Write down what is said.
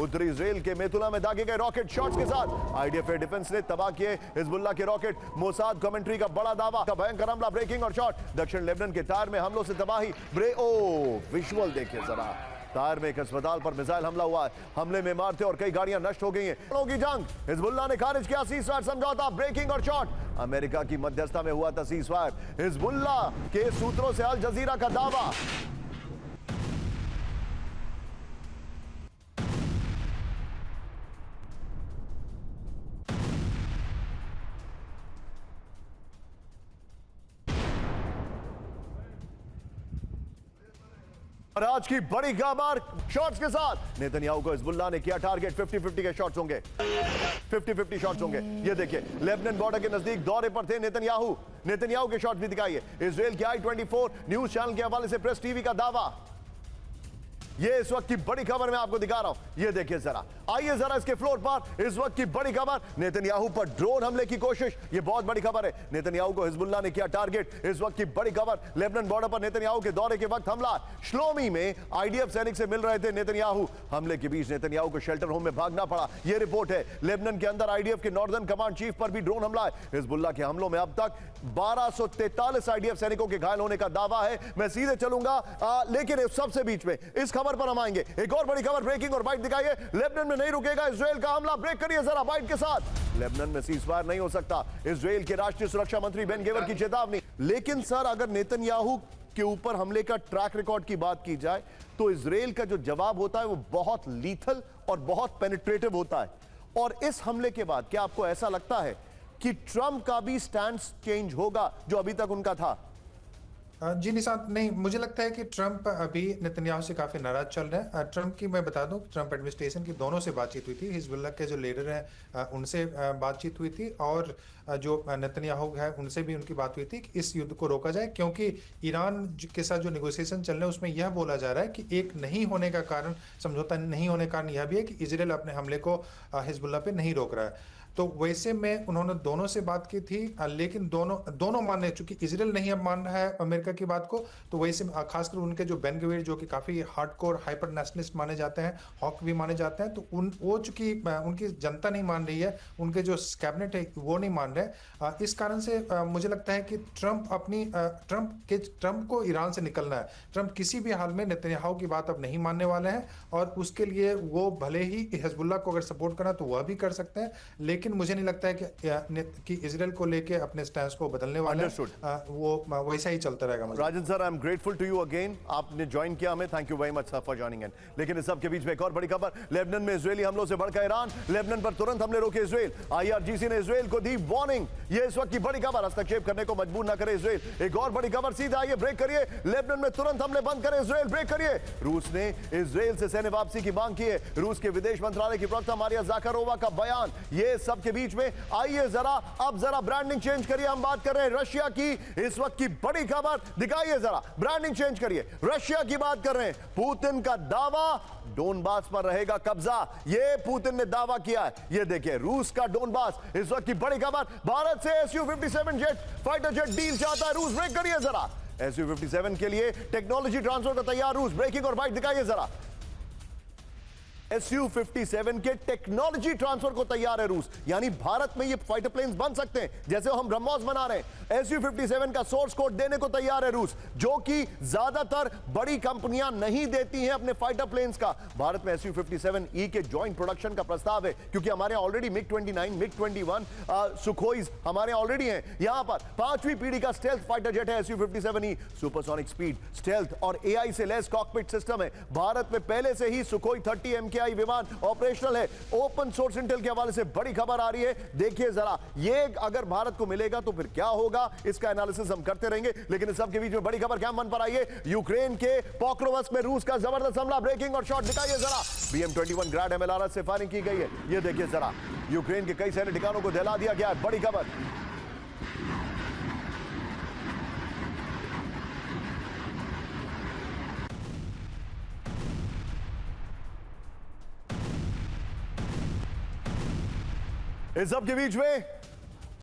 उत्तरी इजराइल के मेतुला में दागे गए रॉकेट शॉट्स के साथ आईडीएफ एयर डिफेंस ने तबाह किए हिजबुल्लाह के रॉकेट। मोसाद कमेंट्री का बड़ा दावा का भयंकर हमला, ब्रेकिंग और शॉट। दक्षिण लेबनान के तार में हमलों से तबाही। विजुअल देखिए जरा, तार में एक अस्पताल पर मिसाइल हमला हुआ है। हमले में इमारतें और कई गाड़ियां नष्ट हो गई हैं। की जंग, हिजबुल्लाह ने खारिज किया सीजफायर समझौता, ब्रेकिंग और शॉट। अमेरिका की मध्यस्थता में हुआ था सीजफायर। हिजबुल्लाह के सूत्रों से अल जजीरा का दावा। और आज की बड़ी खबर शॉट्स के साथ, नेतन्याहू को हिजबुल्लाह ने किया टारगेट। 50-50 के शॉट्स होंगे, 50-50 शॉट्स होंगे। ये देखिए, लेबनान बॉर्डर के नजदीक दौरे पर थे नेतन्याहू के शॉट भी दिखाइए। इजराइल के i24 न्यूज चैनल के हवाले से प्रेस टीवी का दावा। ये इस वक्त की बड़ी खबर मैं आपको दिखा रहा हूं, ये देखिए जरा। आइए जरा इसके फ्लोर पर, इस वक्त की बड़ी खबर, नेतन्याहू पर ड्रोन हमले की कोशिश। ये बहुत बड़ी खबर है, नेतन्याहू को हिजबुल्लाह ने किया टारगेट। इस वक्त की बड़ी खबर, लेबनान बॉर्डर पर नेतन्याहू के दौरे के वक्त हमला। श्लोमी में आईडीएफ सैनिक से मिल रहे थे नेतन्याहू। हमले के बीच नेतन्याहू को शेल्टर होम में भागना पड़ा, यह रिपोर्ट है। लेबनान के अंदर आईडीएफ के नॉर्दर्न कमांड चीफ पर भी ड्रोन हमला है। हिजबुल्लाह के हमलों में अब तक 1243 आईडीएफ सैनिकों के घायल होने का दावा है। मैं सीधे चलूंगा, लेकिन इस सबसे बीच में इस खबर पर हम आएंगे। एक और बड़ी खबर, ब्रेकिंग और बाइट दिखाइए। लेबनान में नहीं रुकेगा इजराइल का हमला, ब्रेक करिए जरा बाइट के साथ। लेबनान में सीजफायर नहीं हो सकता, इजराइल के राष्ट्रीय सुरक्षा मंत्री बेन गेवर की चेतावनी। लेकिन सर, अगर नेतन्याहू के ऊपर हमले का ट्रैक रिकॉर्ड की बात की जाए तो इजराइल का जो जवाब होता है वो बहुत लीथल और बहुत पेनिट्रेटिव होता है। और इस हमले के बाद क्या आपको ऐसा लगता है कि ट्रंप का भी स्टैंड चेंज होगा जो अभी तक उनका था? जी निशांत, नहीं, मुझे लगता है कि ट्रंप अभी नेतन्याहू से काफी नाराज चल रहे हैं। ट्रंप की मैं बता दूं, ट्रंप एडमिनिस्ट्रेशन की दोनों से बातचीत हुई थी। हिजबुल्लाह के जो लीडर हैं उनसे बातचीत हुई थी, और जो नेतन्याहू है उनसे भी उनकी बात हुई थी कि इस युद्ध को रोका जाए, क्योंकि ईरान के साथ जो नेगोशिएशन चल रहे हैं उसमें यह बोला जा रहा है कि एक नहीं होने का कारण, समझौता नहीं होने का कारण यह भी है कि इजराइल अपने हमले को हिजबुल्लाह पे नहीं रोक रहा है। तो वैसे में उन्होंने दोनों से बात की थी, लेकिन दोनों मान रहे, चूंकि इजराइल नहीं अब मान रहा है अमेरिका की बात को, तो वैसे खासकर उनके जो बेन गवीर जो कि काफी हार्डकोर हाइपर नेशनलिस्ट माने जाते हैं, हॉक भी माने जाते हैं, तो वो चूंकि उनकी जनता नहीं मान रही है, उनके जो कैबिनेट है वो नहीं मान रहे। इस कारण से मुझे लगता है कि ट्रंप को ईरान से निकलना है। ट्रंप किसी भी हाल में नेतन्याहू की बात अब नहीं मानने वाले हैं, और उसके लिए वो भले ही हिजबुल्लाह को अगर सपोर्ट करना तो वह भी कर सकते हैं, लेकिन मुझे नहीं लगता है कि इजराइल को लेके अपने स्टैंड को बदलने वाले वो वैसा ही चलता रहेगा। Rajan sir, I am grateful to you again, आपने ज्वाइन किया हमें, thank you very much sir for joining in. लेकिन इस सब के बीच में एक और बड़ी खबर, लेबनान में इजरायली हमलों से भड़का ईरान, लेबनान पर तुरंत हमले रोके इजराइल। आईआरजीसी ने इजराइल को दी वार्निंग। ये इस वक्त की बड़ी खबर, हस्तक्षेप करने को मजबूर ना करे इजराइल। एक और बड़ी खबर, सीधा आइए ब्रेक करिए, लेबनान में तुरंत हमले बंद करे इजराइल, ब्रेक करिए। रूस ने इजराइल से सैन्य वापसी की मांग की है। रूस के विदेश मंत्रालय की प्रवक्ता मारिया जाखारोवा का बयान। ये सब के बीच में आइए जरा ब्रांडिंग चेंज करिए, हम बात कर रहे हैं रशिया की। इस वक्त की बड़ी खबर दिखाइए जरा, ब्रांडिंग चेंज करिए, रशिया की बात कर रहे हैं। पुतिन का दावा, डोनबास पर रहेगा कब्जा, ये पुतिन ने दावा किया है। ये देखिए, रूस का डोनबास। इस वक्त की बड़ी खबर, भारत से Su-57 jet fighter jet deal चाहता है रूस, ब्रेक करिए जरा। Su-57 के लिए टेक्नोलॉजी ट्रांसफर का तैयार रूस, ब्रेकिंग और बाइट दिखाइए जरा। Su-57 के टेक्नोलॉजी ट्रांसफर को तैयार है रूस, यानी भारत में ये फाइटर प्लेन्स बन सकते हैं जैसे हम ब्रह्मोस बना रहे हैं। Su-57 का सोर्स कोड देने को तैयार है रूस, जो कि ज्यादातर बड़ी कंपनियां नहीं देती हैं अपने फाइटर प्लेन्स का। भारत में Su-57E के जॉइंट प्रोडक्शन का प्रस्ताव है, क्योंकि हमारे ऑलरेडी MiG-29, MiG-21 सुखोइज हमारे ऑलरेडी हैं। यहां पर 5वीं पीढ़ी का स्टेल्थ फाइटर जेट है Su-57E, सुपरसोनिक स्पीड, स्टेल्थ और AI से लैस कॉकपिट सिस्टम है। भारत में पहले से ही सुखोई 30 MKI विमान ऑपरेशनल है। ओपन सोर्स इंटेल के हवाले से बड़ी खबर आ रही है, देखिए जरा। ये अगर भारत को मिलेगा तो फिर क्या होगा, इसका एनालिसिस हम करते रहेंगे। लेकिन इस सब के बीच में बड़ी खबर क्या मन पर आई है, यूक्रेन के पोक्रोवस्क में रूस का जबरदस्त हमला, ब्रेकिंग और शॉट दिखाइए जरा। BM-21 ग्रैड MLRS से फायरिंग की गई है, ये देखिए जरा। यूक्रेन के कई सैन्य ठिकानों को दहला दिया गया है, बड़ी खबर। इस सब के बीच में